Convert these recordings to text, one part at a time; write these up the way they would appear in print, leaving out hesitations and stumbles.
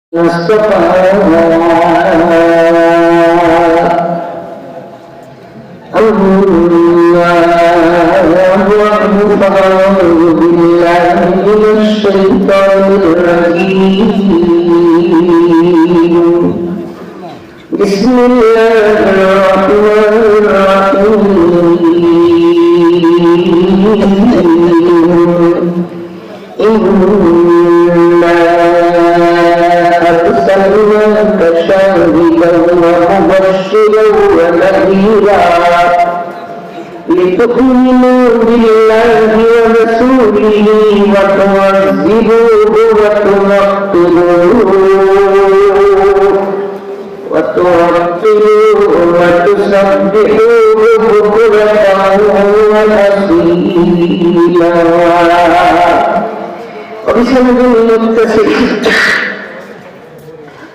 بسم الله الرحمن الرحيم إنا أرسلناك شاهدا ومبشرا ونذيرا لتؤمنوا بالله ورسوله وتعزروه وتوقروه وتسبحوه بكرة وأصيلا.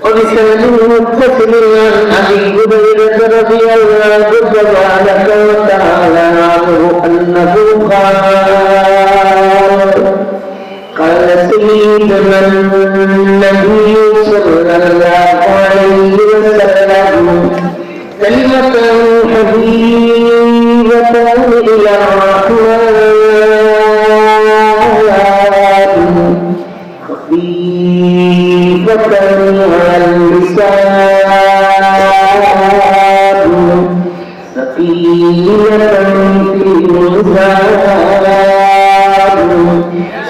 وبسند متصل عن أبي هريرة رضي الله تبارك وتعالى عنه أنه قال سيدنا النبي صلى الله عليه وسلم كلمة حبيبة إلى الرحمن خفيفة على اللسان ثقيلة في الميزان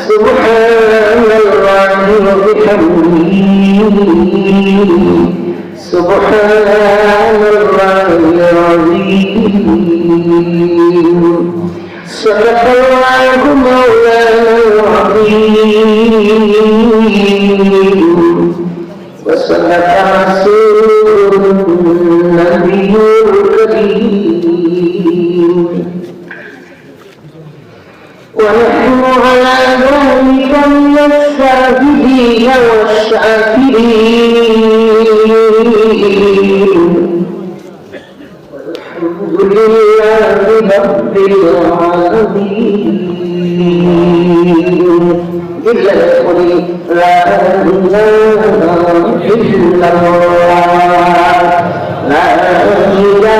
سبحان الله وبحمده سبحان الله العظيم. صدق الله مولانا العظيم وصدق رسوله النبي الكريم ونحن على ذلك من الشاهدين والشاكرين والحمد لله رب العالمين. إلا قل لا إله إلا الله لا إله إلا الله لا إله إلا الله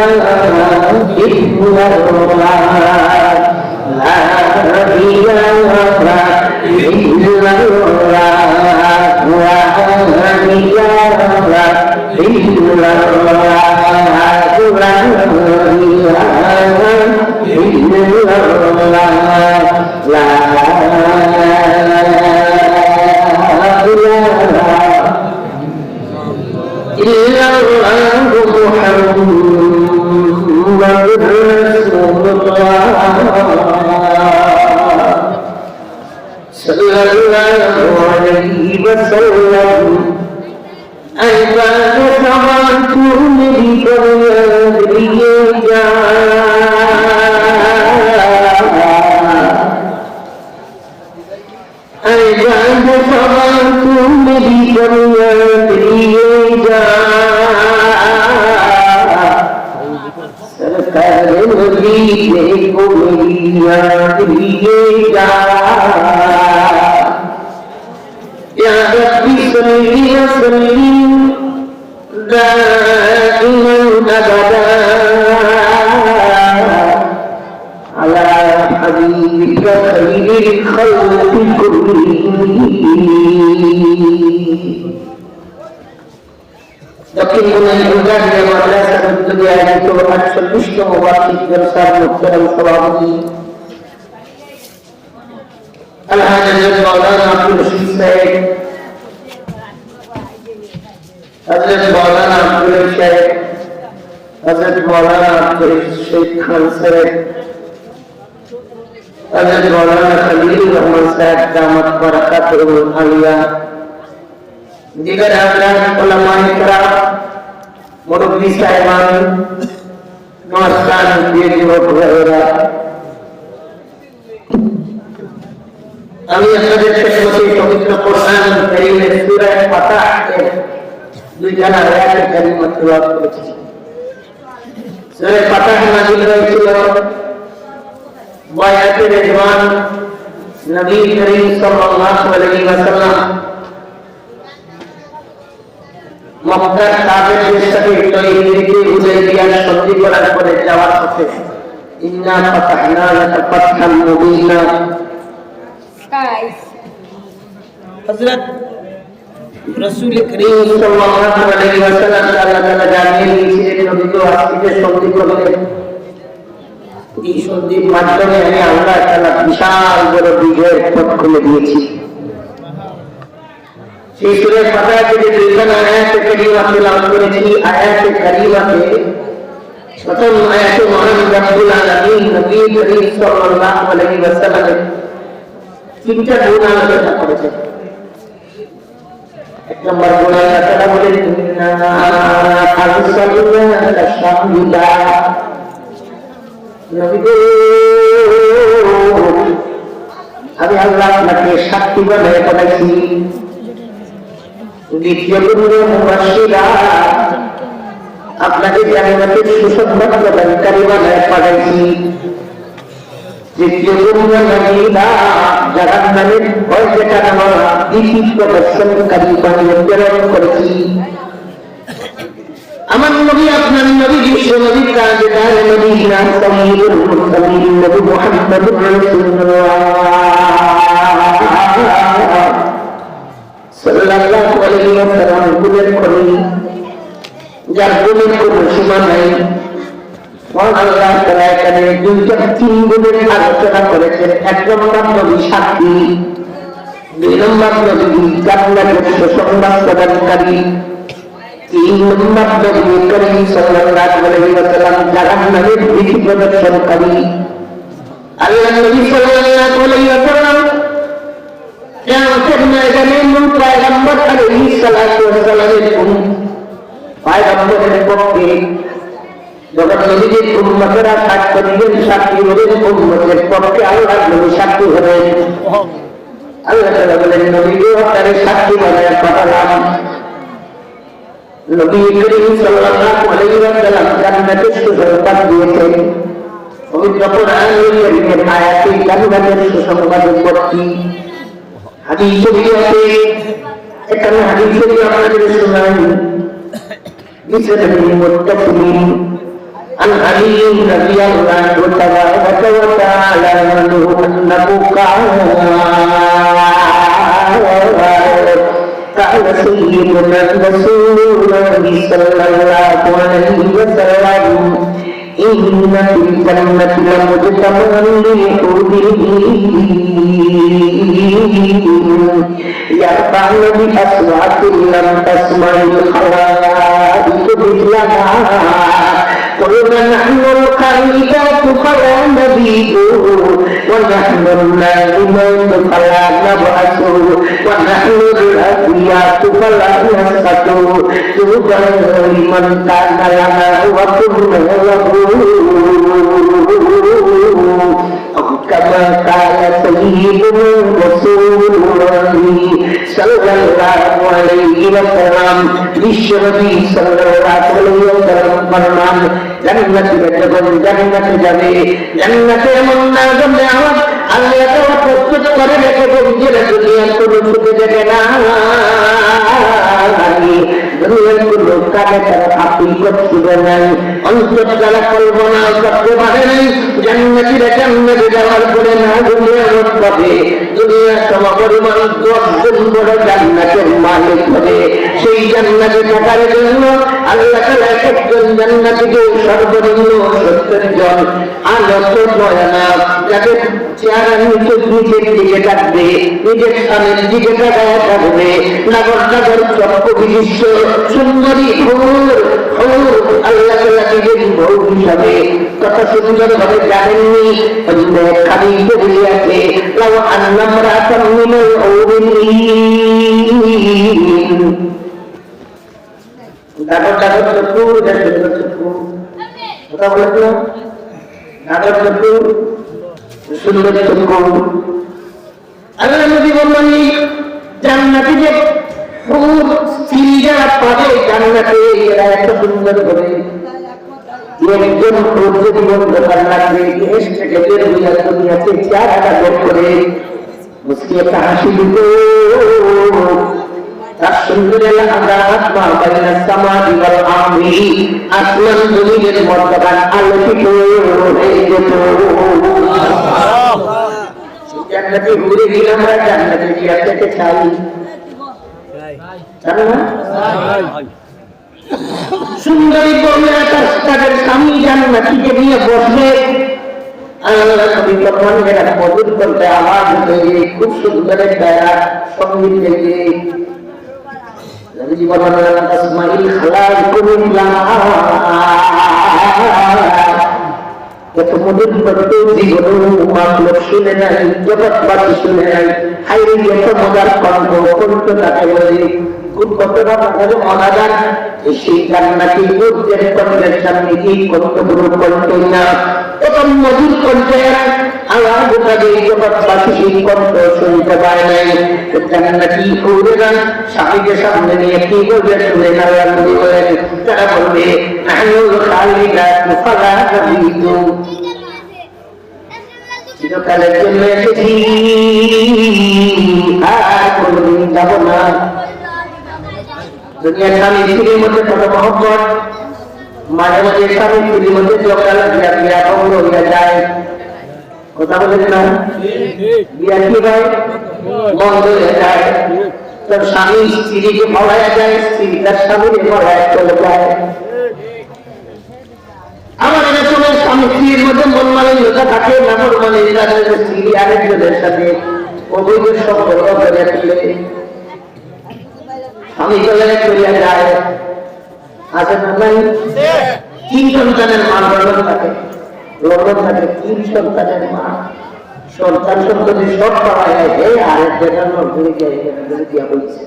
لا إله إلا الله لا إله إلا الله لا إلا الله محمد رسول الله صلى الله عليه وسلم. عباد سمعتم بفرياد عباد سمعتم بفرياد سرکار نبی کو میری یاد لیجا یا ربی صلی وسلم دائما ابدا على حبيبك خير الخلق كلهم. দক্ষিণ ইউনিভার্সিটি মাদ্রাসা উদ্যোগে আয়োজিত ৪৮তম বার্ষিক জলসার মোহতারাম সভাপতি আলহাজ হযরত মাওলানা আব্দুল রশিদ সাহেব, হযরত মাওলানা আব্দুল সাহেব, হযরত মাওলানা আব্দুল শহীদ খান সাহেব, হযরত মাওলানা খলিলুর রহমান সাহেব দামাত বারাকাতুহুল আলিয়া, দিগার হাজরাত উলামায়ে কেরাম, মুরব্বি সাহেবান, নমস্কার দিয়ে যুবক ভাইয়েরা, আমি আপনাদের খেদমতে পবিত্র কোরআন কারীমের সূরা ফাতহ এর দুইখানা আয়াত কারিমা তেলাওয়াত করেছি। সূরা ফাতহ নাযিল হয়েছিল বায়াতে রিজওয়ান নবী করিম সাল্লাল্লাহু আলাইহি ওয়াসাল্লাম মক্কার কাফেরদের সাথে তৈরিকে হুদায়বিয়ার সন্ধি করার পরে যাওয়ার পথে ইন্না ফাতাহনা লাকা ফাতহান মুবিনা হযরত রাসূল করিম সাল্লাল্লাহু আলাইহি ওয়াসাল্লাম আল্লাহ তাআলা জানিয়ে দিয়েছিলেন নবী তো আজকে সন্ধি করলেন এই সন্ধির মাধ্যমে আমি আল্লাহ তাআলা বিশাল বড় বিজয়ের পথ খুলে দিয়েছি। সেই সূরা ফাতিহা থেকে দুইখানা আয়াতে কারিমা তেলাওয়াত করেছি। আয়াতে কারিমাতে প্রথম আয়াতে মহান রব্বুল আলামিন নবী করিম সাল্লাল্লাহু আলাইহি ওয়াসাল্লামের তিনটা গুণ আলোচনা করেছেন। এক নম্বর গুণ আল্লাহ তাআলা বলেন ইন্না আরসালনাকা শাহিদা, নবী গো আমি আল্লাহ আপনাকে সাক্ষী বানায় পাঠাইছি। দ্বিতীয় গুণ মুবাশশিরা, আপনাকে জান্নাতের সুসংবাদ প্রদানকারী বানায় পাঠাইছি। তৃতীয় গুণ নাযীরা, জাহান্নামের ভয় দেখানো ভীতি প্রদর্শনকারী বানিয়ে প্রেরণ করেছি। আমার নবী আপনার নবী বিশ্ব নবী তাজদার নবী নাম সাইয়্যিদুল মুরসালিন নবী মুহাম্মদুর রাসূলুল্লাহ সাল্লাল্লাহু আলাইহি ওয়াসাল্লাম গুণের খনি, যার গুণের কোনো সীমা নাই। আল্লাহ তাআলা এখানে তিন গুণের আলোচনা করেছেন। এক নম্বর নবী সাক্ষী, দুই নম্বর নবী জান্নাতের সুসংবাদ প্রদানকারী, তিন নম্বর নবী করিম সাল্লাল্লাহু আলাইহি ওয়াসাল্লাম জাহান্নামের ভীতি প্রদর্শনকারী। আল্লাহ নবী সাল্লাল্লাহু আলাইহি ওয়াসাল্লাম কিয়ামতের ময়দানে নূর পয়গম্বর আলাইহিস সালাতু ওয়াস সালামের পয়গম্বরের পক্ষে যখন নবীজির উম্মতেরা সাক্ষ্য দিবেন, সাক্ষী হবেন উম্মতের পক্ষে আল্লাহ নবী সাক্ষী হবেন। আল্লাহ তাআলা বলেন নবী গো আপনার সাক্ষী বানায় পাঠালাম। নবী করিম সাল্লাল্লাহু আলাইহি ওয়াসাল্লাম জান্নাতের সুসংবাদ দিয়েছেন। পবিত্র কোরআনুল কারীমের আয়াতে জান্নাতের সুসংবাদ ভর্তি। হাদিস শরীফে এখানে হাদিস শরীফ আপনাদের শোনাই। বিসমিল্লাহির মুত্তাকিন আন আলী রাদিয়াল্লাহু তাআলা আনহু আন্নাহু قال سيدنا رسول الله صلى الله عليه وسلم إن في الجنة لمجتمعا للحور يرفعن بأصوات لم تسمع الخلائق مثلها قلنا نحن الخليفة فلا نبيد ونحن النائمون فلا نبعث ونحن الأثيات فلا نسقط طوبى لمن كان لنا وكنا له كما قال سيدنا رسول الله صلى الله عليه وسلم বিশ্বনবী সাল্লাল্লাহু আলাইহি ওয়াসাল্লাম ফরমান জান্নাতে যখন জান্নাতে যাবে, জান্নাতে এমন না যাবে আমার আল্লাহ তাআলা প্রস্তুত করে রেখে বলেন দুনিয়ার কোনো সুখে যাবে না, দুনিয়ার কোনো কাজে তারা আপিল করতে নাই, অন্তর তারা কল্পনা করতে পারে নাই। জান্নাতীরা জান্নাতে যাওয়ার পরে না দুনিয়ার পাবে, দুনিয়ার সমপরিমাণ 10 গুণ বড় জান্নাতের মালিক হবে। সেই জান্নাতে থাকার জন্য আল্লাহ তাআলা একজন জান্নাতীকে সর্বনিম্ন 70 জন আলোক নয়না যাদের চেহারা নিচের দিকে থাকবে, নিজের স্থানের দিকে তাকায় থাকবে, নগর নগর চক্র বিশিষ্ট সুন্দরী হুর আল্লাহ তাআলা নিজের বউ হিসাবে কত সুন্দর ভাবে জানেননি। খালি বেরিয়ে আছে লাউ আন্নামরা তামিনুল আউলিন দাদর দাদর চক্ষু দাদর চক্ষু কথা বলতো দাদর চক্ষু সুন্দর চক্ষু। আল্লাহ নবী বললেন জান্নাতে যে হুর সিরিয়া পাবে জান্নাতে এরা এত সুন্দর হবে, একজন জীবন দোকান লাগবে দেশ থেকে বের হইয়া দুনিয়াতে চেহারাটা বের করে মুসকি একটা হাসি দিত, তার সুন্দরের আদাত মা বাইনা সামাদি ওয়াল আরদি, আসমান জমিনের মধ্যখান আলোকিত হয়ে যেত। জান্নাতে ঘুরে গেলে আমরা জান্নাতে গিয়ে যেতে চাই, জানো না? সুন্দরী বউরা তাদের স্বামী জান্নাতীকে নিয়ে বসলে আল্লাহ নবী তখন এরা মধুর করতে আওয়াজ হয়ে খুব সুন্দর একটা সঙ্গীত গেয়ে নবীজি বলেন তাসমাইল খালাকুল্লাহ, এত মধুর করতে জীবন মাখলুক শুনে নাই, জগৎবাসী শুনে নাই। হাইরে এত মজার কণ্ঠ, কণ্ঠ তাকে বলে খুব কতটা মজার অনাদার। সেই জান্নাতি বুদ্ধের কণ্ঠের সামনে এই কণ্ঠগুলো কণ্ঠই না, এত মধুর কণ্ঠের আওয়াজ তাদের জগৎবাসী সেই কণ্ঠ শুনতে পায় নাই। জান্নাতি হুরেরা স্বামীকে সামনে নিয়ে কি বলবে শুনে না, বলেন তারা বলবে আনুল খালিদাত ফালা হাবিতু, চিরকালের জন্য এসেছি, আর কোনদিন যাব না। দুনিয়ার স্বামী স্ত্রীর মধ্যে কত মহব্বত, মাঝে মাঝে স্বামী স্ত্রীর মধ্যে ঝগড়া বিয়া ভঙ্গ হইয়া যায়। কথা বলেন না, বিয়া কি হয় বন্ধ হয়ে যায়। তোর স্বামী স্ত্রীকে পড়ায় যায়, স্ত্রী তার স্বামীকে পড়ায় চলে যায়। আমার অনেক সময় স্বামী স্ত্রীর মধ্যে মন মালিন্যতা থাকে, নামর মালিন্যতা স্ত্রী আরেকজনের সাথে অবৈধ সম্পর্ক গড়ে তুলে স্বামী চলে চলিয়া যায়। আছে না নাই? 3 সন্তানের মা লন্ডন থাকে, তিন সন্তানের মা, সন্তান সন্ততি সব পাওয়া যায়। আরেক জায়গার মধ্যে দিয়া বলছে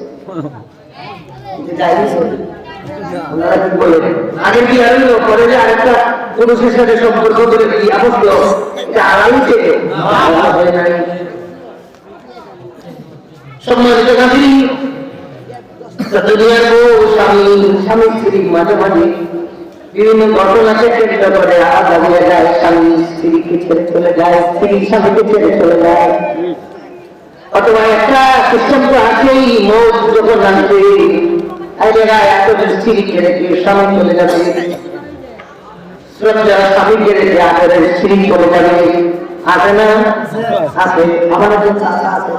ওনারা কি বলে আগে কি আরো পরে যে আরেকটা পুরুষের সাথে সম্পর্ক করে দিয়া বসলো, এটা আড়াই থেকে হয় নাই। সম্মানিত গান্ধী, দুনিয়ার বউ স্বামী স্ত্রী মাঝে মাঝে বিভিন্ন ঘটনাকে কেন্দ্র করে আলাদা হয়ে যায়। স্বামী স্ত্রীকে ছেড়ে চলে যায়, স্ত্রী স্বামীকে ছেড়ে চলে যায়। অথবা একটা সিস্টেম তো আছেই, মৌত যখন আসবে এত স্ত্রী ছেড়ে স্বামী চলে যাবে, যারা স্বামীকে রেখে আগে স্ত্রী চলে যাবে। আছে না? আছে। আমার একজন চাচা আছে,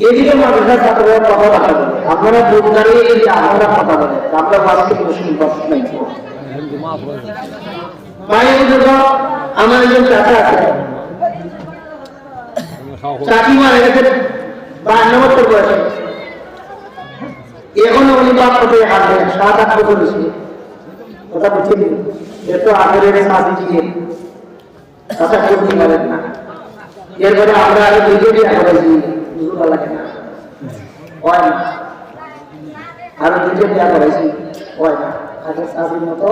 এদিকে মাদ্রাসা ছাত্ররা কথা বলে, আপনারা দূর দাঁড়িয়ে যদি আমরা কথা বলে আমরা বাসকে মুশকিল প্রশ্ন নাই। আমার একজন চাচা আছে, চাচি মারা গেছে 52 বছর বয়সে, এখনো উনি বাপ কোথায় হাঁটবেন, 7-8 বছর হয়েছে। কথা বুঝছেন? এত আগের সাথী ছিলেন, চাচা করতে পারেন না। এরপরে আমরা আরো দুইটা বিয়ে করেছি, লাগে না, হয় না, আরো দুইটা বিয়ে করেছি, হয় না, আগে শাশুর মতো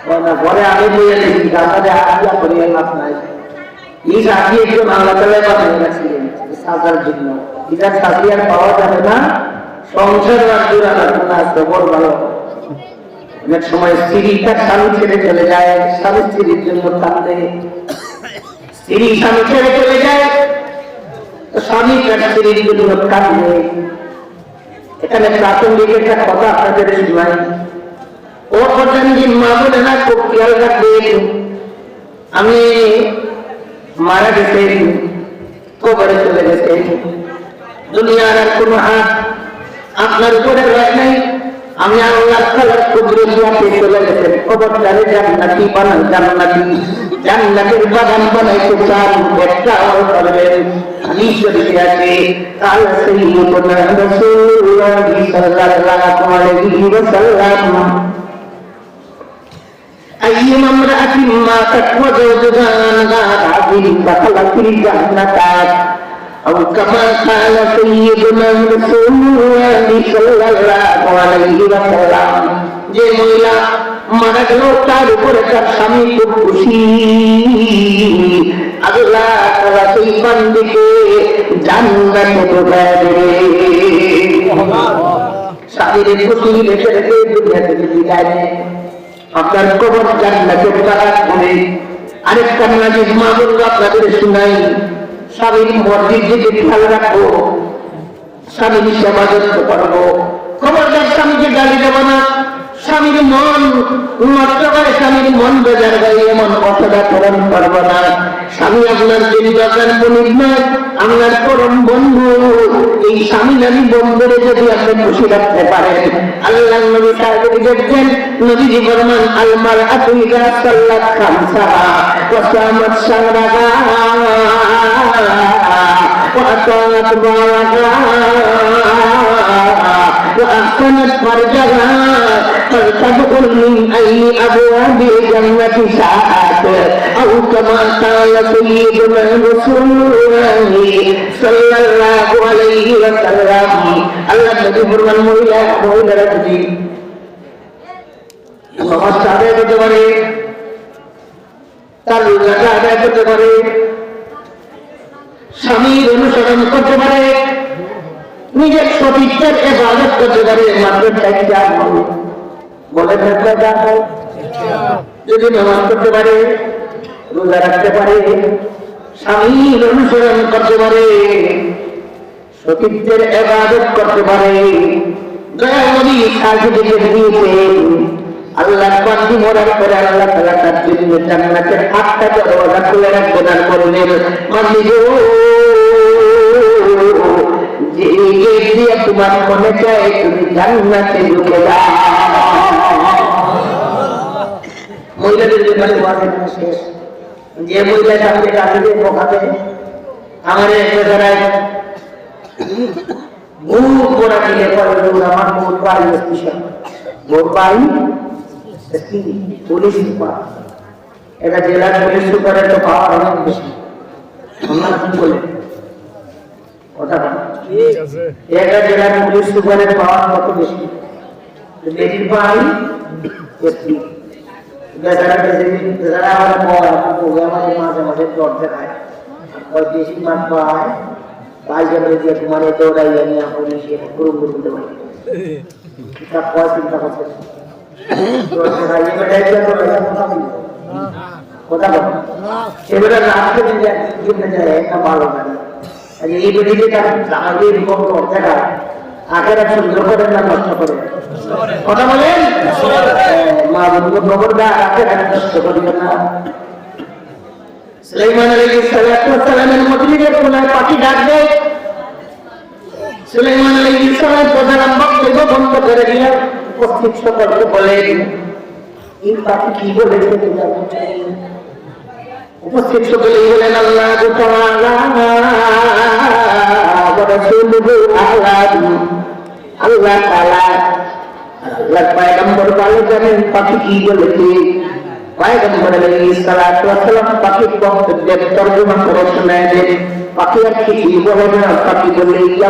হয় না। ঘরে আমি বইয়ে দেখি গাছাতে আগে করে লাভ নাই। এই সাথী একজন আল্লাহ তাআলা বানিয়ে রাখছিলেন সাজার জন্য, এটা সাথী আর পাওয়া যাবে না। সংসার রাখতে না খবর ভালো। অনেক সময় স্ত্রী তার স্বামী ছেড়ে চলে যায়, স্বামী স্ত্রীর জন্য কাঁদে, স্ত্রী স্বামী ছেড়ে চলে যায়, স্বামী তার স্ত্রীর জন্য কাঁদে। এখানে প্রাথমিক একটা কথা আপনাদের শোনাই, ও বলেন যে মা বলে না খুব খেয়াল রাখবেন, আমি মারা গেছেন, কবরে চলে গেছেন, দুনিয়ার আর কোন হাত আপনার উপরে রয় নাই, আমি আল্লাহ তাআলার কুদরতে চলে গেছেন। কবরটারে জান্নাতি বানান, জান্নাতের বাগান বানাইতে চান, একটা আমল করবেন। হাদিস শরীফে আছে, কাল সাইয়্যিদুনা রাসূলুল্লাহ সাল্লাল্লাহু আলাইহি ওয়াসাল্লাম, আইয়ুমা ইমরাআতিন মাতাত ওয়া যাওজুহা গাদিন ফাখালাতিল জান্নাতাত, أو كما قال سيدنا رسول الله صلى الله عليه وسلم, যে মহিলা মারা গেল তার উপরে তার স্বামী খুব খুশি, আল্লাহ তাআলা সেই বান্দিকে জান্নাতে ঢোকায় দেবে। স্বামীর খুশি রেখে রেখে দুনিয়া থেকে বিদায় নেয়, আপনার কবর জান্নাতে ঢোকায় দেবে। আরেকটা নাজিব মাহবুব আপনাদের শুনাই, স্বামীর মসজিদ দিকে খেয়াল রাখবো, স্বামীর সেবা করতে পারবো। খবরদার স্বামীকে গালি দেব না, স্বামীর মন নষ্ট করে, স্বামীর মন বেজার গাই এমন কথাটা পূরণ করবো না। স্বামী আপনার যিনি দরকার বণিক নয়, আপনার পরম বন্ধু। এই স্বামী নামী বন্ধুরে যদি আপনি খুশি রাখতে পারেন, আল্লাহ নবী তাদেরকে দেখছেন, নবীজি ফরমান আলমার আতুইদা সাল্লাত খামসাহা ওয়া সামাত শাহরাহা ওয়া আতাত বারাকা وأحسنت فرجها فلتدخل من أي أبواب الجنة شاءت أو كما قال سيدنا رسول الله صلى الله عليه وسلم الله النبي فرمان মহিলারা যদি নামাজ আদায় করতে পারে, তার রোজা আদায় করতে পারে, স্বামীর অনুসরণ করতে পারে, নিজের সতীত্বের ইবাদত করতে পারে, মাত্র চারটা বলে থাকতে যায়। যদি নামাজ করতে পারে, রোজা রাখতে পারে, স্বামীর অনুসরণ করতে পারে, সতীত্বের ইবাদত করতে পারে, দয়াময়ী সার্টিফিকেট দিয়েছে। আল্লাহ পাঁচটি মরার পরে আল্লাহ তাআলা তার জন্য জান্নাতের 8টা দরজা খুলে রাখবেন আর বলবেন, মালিক যে গেট দিয়ে তোমার মনে চায় তুমি জান্নাতে ঢুকে যাও। মহিলাদের ব্যাপারে ওয়াজিব শেষ। যে মহিলা সামনে কাছে বোকাতে আমার বেচারায় মুখ পোড়া দিলে পরে আমার মুখ পাই স্পেশাল মুখ পাই পুলিশ সুপার, এটা জেলার পুলিশ সুপারের তো পাওয়া অনেক বেশি। আমরা কি বলে কথা এটা জেলার পুলিশ সুপারের পাওয়া কত বেশি? বেশি পাই মাঝে মাঝে জ্বর দেখায়, বেশি মাছ পায় তাই জন্য যে তোমার দৌড়াইয়া নিয়ে পুলিশে গুরু করতে পারে চিন্তা করছে কথা বল এবারে রাত্রে যায় একটা ভালো লাগে এই বেটিকে তার এরকম দেখায় আগের এক সুন্দর করে না নষ্ট করে কথা বলেন মা বন্ধু খবরদার আগের এক নষ্ট করবে না। সুলাইমান আলাইহিস সালামের মজলিসে কোনায় পাখি ডাক দেয়। সুলাইমান আলাইহিস সালাম প্রধান বক্তব্য বন্ধ করে দিয়ে উপস্থিত সকলকে বলেন, এই পাখি কি বলেছে? উপস্থিত সকলেই বলেন আল্লাহ তাআলা ওয়া রাসূলুহু আ'লাম। আল্লাহ তাআলা আল্লাহ পয়গম্বর ভালো জানেন পাখি কি বলেছে। পয়গম্বর আলাইহিস সালাতু ওয়াস সালাম পাখির বক্তব্যের তরজমা করে শোনায় দেন। পাখি আর কি বলে না, পাখি বলে ইয়া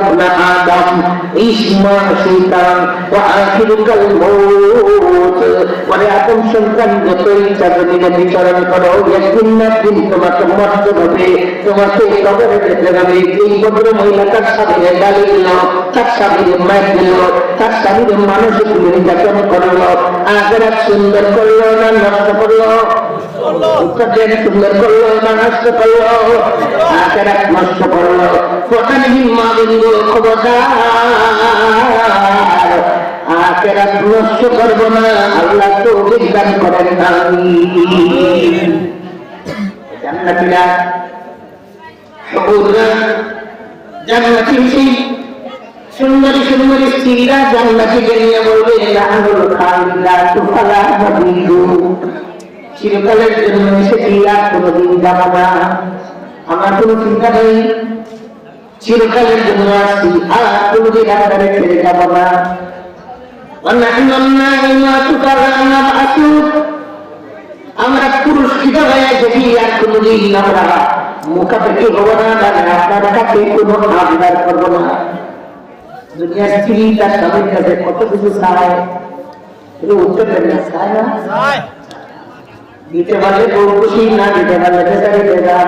আদম ইসমা শৈতান ওয়া আখিরুকাল মউত, মানে আদম সন্তান যতই চাঁদে বিচরণ করো একদিন না দিন তোমাকে মরতে হবে, তোমাকে কবরে যেতে হবে। এই ভদ্র মহিলা তার স্বামীর গালি দিল, তার স্বামীর মার দিল, তার স্বামীর মানসিক নির্যাতন করলো, আখেরাত সুন্দর করলো না নষ্ট করলো? সুন্দর করলো না নষ্ট করলো? আখেরাত নষ্ট করলো। মা বিন্দু খবরদার আখেরাত নষ্ট করবো না, আল্লাহ তো বিজ্ঞান করেন না। জান্নাতীরা হুররা জান্নাতী সুন্দরী সুন্দরী স্ত্রীরা জান্নাতীকে নিয়ে বলবে লাহুল খালিদাতু ফালা হাবিদু, চিরকালের জন্য এসেছি আর কোনোদিন যাব না, আমার কোনো চিন্তা নেই, চিরকালের জন্য আসছি আর কোনোদিন আপনাদের ছেড়ে যাব না। আমরা পুরস্কৃত হয়ে দেখি আর কোনোদিন আমরা মুখাপেক্ষি হবো না, আপনার কাছে কোনো আবদার করবো না। দুনিয়ার স্ত্রী তার স্বামীর কাছে কত কিছু চায়, উত্তর দেবে না, চায় না? দিতে পারলে বউ খুশি, না দিতে পারলে বেচারি বেজার।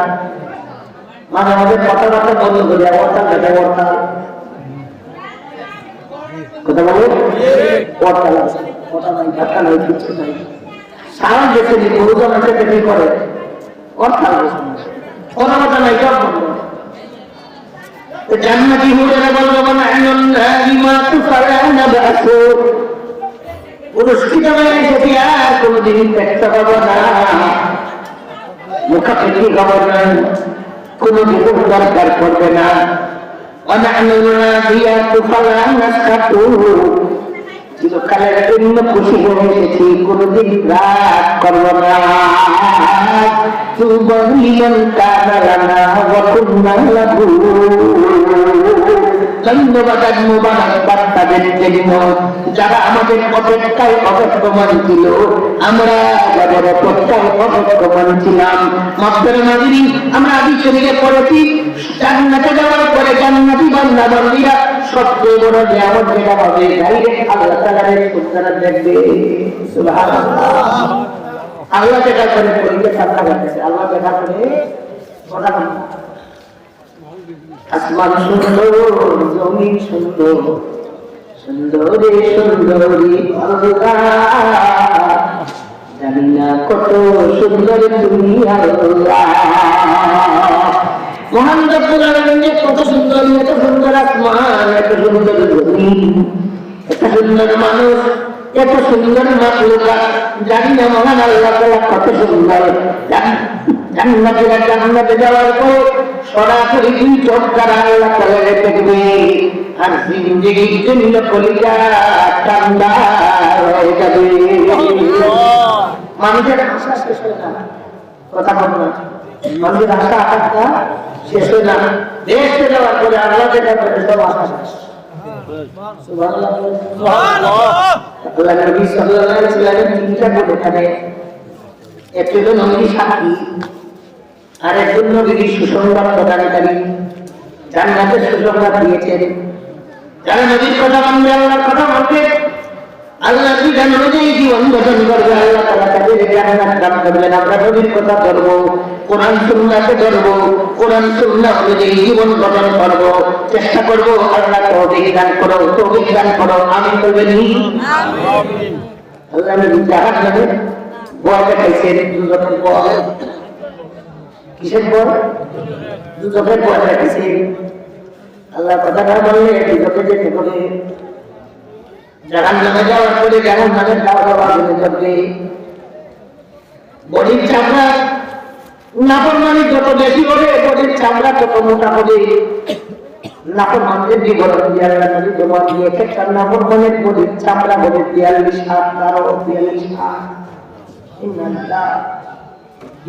মাঝে মাঝে কথাবার্তা বন্ধ করে অর্থাৎ দেখে অর্থাৎ কথা বলে অর্থাৎ কথা নাই, ধাক্কা নাই, কিছু নাই। সারা দেশে বহুজন আছে কি করে অর্থাৎ কথাবার্তা নাই, সব বন্ধ। জান্নাতি হুরেরা বলবে মানাল্লাহি মা তুফারানা বাসু পুরস্কৃত হয়ে এসেছি আর কোনদিন ব্যক্ত হব না, মুখাপেক্ষি হব না, কোনো কিছু দরকার পড়বে না। চিরকালের জন্য খুশি হয়ে এসেছি, কোনদিন রাগ করব না। ধন্যবাদ মোবারকবাদ তাদের জন্য যারা আমাদের অপেক্ষায় অপেক্ষমান ছিল, আমরা যাদের অপেক্ষায় অপেক্ষমান ছিলাম। মাত্র নদী আমরা আদি শরীরে পড়েছি, জান্নাতে যাওয়ার পরে জান্নাতি বান্দা বান্দীরা সবচেয়ে বড় নিয়ামত যেটা হবে, ডাইরেক্ট আল্লাহ তাআলার সুবহানাল্লাহ দেখবে। সুবহানাল্লাহ। আল্লাহ দেখা করে পরিকে সামনে রাখছে, আল্লাহ দেখা করে কথা বলে। আসমান সুন্দর, জমিন সুন্দর, সুন্দরী সুন্দরী আল্লাহ, জানি না কত সুন্দর তুমি আল্লাহ। মহান রব্বুল আলামিনের কত সুন্দর, এত সুন্দর আসমান, এত সুন্দর জমিন, এত সুন্দর মানুষ, এত সুন্দর মাখলুকাত, জানি না মহান আল্লাহ তাআলা কত সুন্দর। জান্নাতীরা জান্নাতে যাওয়ার পর সরাসরি দুই চোখ দ্বারা আল্লাহ তাআলা দেখবে, আর জিন্দেগির জন্য কলিজা ঠান্ডা হয়ে যাবে। মানুষের আশা শেষ হয় না, কথা বল না, মানুষের আশা আকাঙ্ক্ষা শেষ হয় না। দেশে যাওয়ার পরে আল্লাহ দেখা করে সব আশা শেষ। সুবহানাল্লাহ। আল্লাহ নবী সাল্লাল্লাহু আলাইহি ওয়াসাল্লাম তিনটা বলে থাকে, একজন নবী সাক্ষী, আর একজন নবী সুসংবাদ প্রদানকারী, জান্নাতের সুসংবাদ দিয়েছেন। যারা নবীর কথা মানবে, আল্লাহর কথা মানবে, আল্লাহ বিধান অনুযায়ী জীবন গঠন করবে, আল্লাহ তাআলা তাদের জান্নাত দান করবেন। আমরা নবীর কথা ধরবো, কোরআন সুন্নাহকে ধরবো, কোরআন সুন্নাহ অনুযায়ী জীবন গঠন করব, চেষ্টা করব। আল্লাহ তৌফিক দান করো, তৌফিক দান করো, আমিন বলবেন। আমিন। আল্লাহ নবী জাহান্নামে ভয় দেখাইছেন, দুজনের ভয়। কিসের ভয়? দুজনের ভয় দেখাইছেন। আল্লাহ কথা না বললে দুজকে যেতে হবে। জাহান্নামে যাওয়ার পরে জাহান্নামের খাওয়া জন্য করবে। বডির চামড়া নাফরমানি যত বেশি হবে, বডির চামড়া তত মোটা হবে। নাফরমানদের বিবরণ দিয়ে আল্লাহ নবী জমা দিয়ে একটা নাফরমানের বডির চামড়া হবে 42 হাত, তারও 42 হাত। ইন্নাল্লাহ।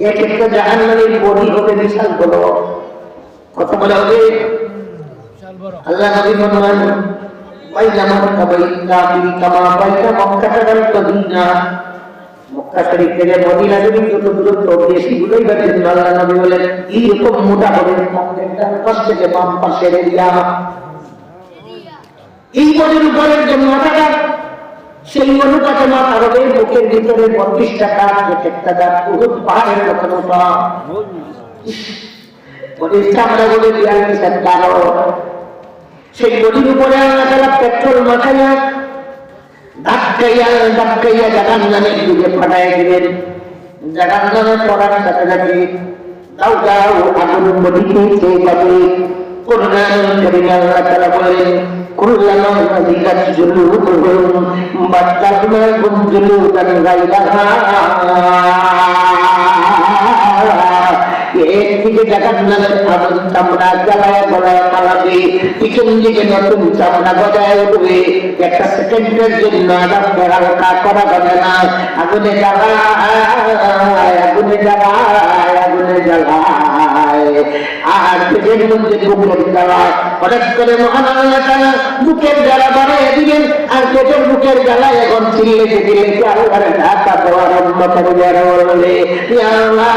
এক একটা জাহান্নামের বডি হবে বিশাল বড়। কত বড় হবে? আল্লাহ নবী বলেন, বাইনামা কাবাইনা ফি কামা বাইনা মক্কা ওয়াল মদিনা। মক্কা শরীফ থেকে মদিনা শরীফ যত দূরত্ব, বেশি গুলোই বাড়ছে। আল্লাহ নবী বলেন, এরকম মোটা হবে ডান পাশ থেকে বাম পাশের এরিয়া। এই বডির উপরের যে মাথাটা, সেই অনুপাতে মাথা হবে বুকের ভিতরে 32টা দাঁত, একটা দাঁত বহুত পাহাড়ের মতো মোটা। বডির চামড়া বলে 42 হাত কারো। সেই বডির উপরে আল্লাহ তাআলা পেট্রোল মাখাইয়া ধাক্কাইয়া জাহান্নামের দিকে পাঠাইয়া দিবেন। জাহান্নামে পড়ার সাথে সাথে দাও দাও আগুন বডিতে খেয়ে যাবে। কোরআনুল কারীমে আল্লাহ তাআলা বলেন, কুল্লামা যাজিকাত জুলুদুহুম বাদদালনাহুম জুলুদান গায়রাহা। একদিকে জাহান্নামের আগুন চামড়া জ্বালায় গলায় পালাবে, পিছন দিকে নতুন চামড়া গজায় উঠবে। একটা সেকেন্ডের জন্য আজাবকে হালকা করা যাবে না। আগুনে জ্বালায়, আগুনে জ্বালায়, আগুনে জ্বালায়। আর পেটের মধ্যে বুকের জ্বালা, হঠাৎ করে মহান আল্লাহ তাআলা বুকের জ্বালা বাড়াইয়া দিবেন। আর পেটের বুকের জ্বালায় এখন চিল্লেতে চিল্লেতে আল্লাহর ঢাকা দেওয়া আরম্ভ করবে। আর বলবে, ইয়া আল্লাহ,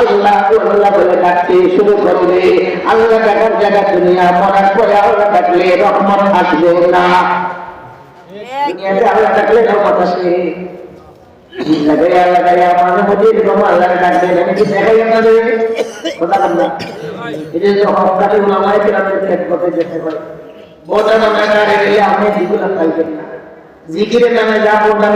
আল্লাহ আল্লাহ বলে ডাকতে শুরু করবে। আল্লাহ ডাকার জায়গা দুনিয়া, মরার পরে আল্লাহ ডাকলে রহমত আসবে না। দুনিয়াতে আল্লাহ ডাকলে রহমত আসবে। জিকিরের নামে যা বললাম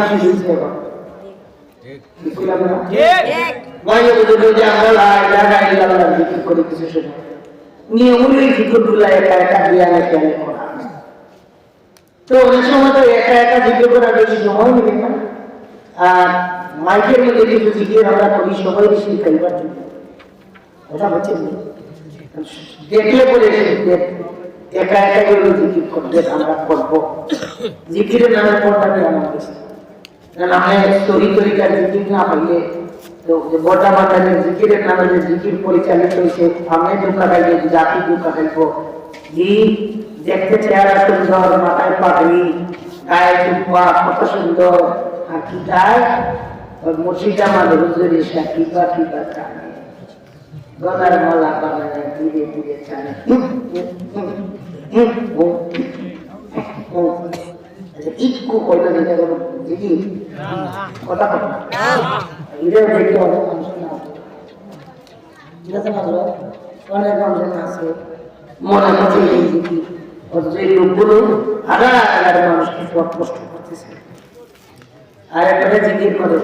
মাঝে বুঝলো যে আমরা লা ইলাহা ইল্লাল্লাহ জিকির করে কিছু সময় নিয়মগুলো জিকিরগুলো একা একা দিয়ে খেয়াল করা। তো অনেক সময় তো একা একা জিকির করার বেশি সময় নেবে না, আর মাইকের মধ্যে কিছু জিকির আমরা করি সবাই বেশি খাইবার জন্য। ওটা হচ্ছে দেখলে পরে একা একা করে জিকির করতে আমরা করবো। জিকিরের নামের পড়াটা আমার বেশি, কারণ আমি তরিকার জিকির না পাইলে তো বড় মাতানের জিকিরের নামে যে জিকির পরিচালিত হয়েছে আমি দুঃখা খাইবে জাতি দুঃখা খাইব। জি দেখতে চেহারা সুন্দর, মাথায় পাগড়ি, গায়ে চুপা, কত সুন্দর, আর কি গায় মুর্শিদা মাঝে হুজুর ইসা কিবা কিবা টানে, গলার মালা বানায় ধীরে ধীরে টানে। ইকু কইলো যেটা কোনো জিকির কথা কথা এটাও দেখতে অনেক মানুষ না, ঠিক আছে না? অনেক মানুষ আছে মনে হচ্ছে এই জিকির, অথচ এই লোকগুলো হাজার হাজার মানুষকে পথ কষ্ট করতেছে। আর একটা জিকির করে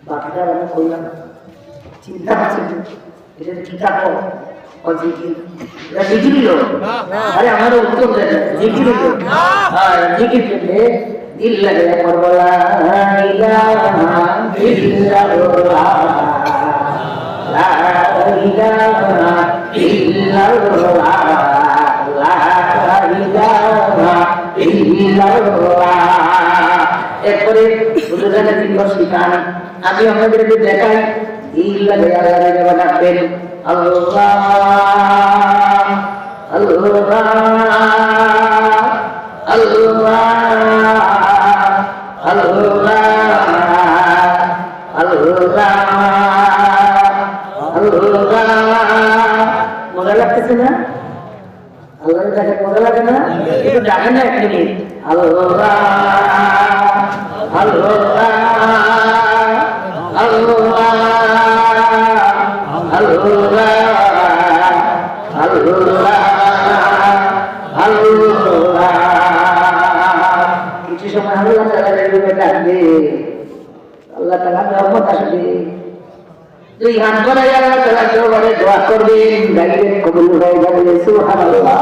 বাকিটা আমি করলাম চিন্তা করছি এটা কিতাব জিকির, এটা জিকির লোক। আরে আমারও উত্তম দেয় জিকির লোক, আর জিকির পেলে দিল লাগে করবলা এরপরে শিখান আমি আমাদেরকে দেখাই দিল লাগে আল্লাহ ডাকবেন আল্লাহ আল্লাহ আল্লাহ আল্লাহ আল্লাহ আল্লাহ। মজা লাগতেছে না? আল্লাহ দেখে মজা লাগে না? একটু ডাকেন না এক মিনিট, আল্লাহ আল্লাহ আল্লাহ আল্লাহ আল্লাহ। কিছু সময় আল্লাহ তাআলা ডাকবে, আল্লাহ তাআলা রহমত আসবে। দুই হাত বাড়াই আল্লাহ তাআলা দরবারে দোয়া করবেন, ডাইরেক্ট কবুল হয়ে যাবে। সুবহানাল্লাহ।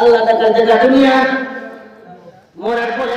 আল্লাহ তাআলা দুনিয়া মরার পরে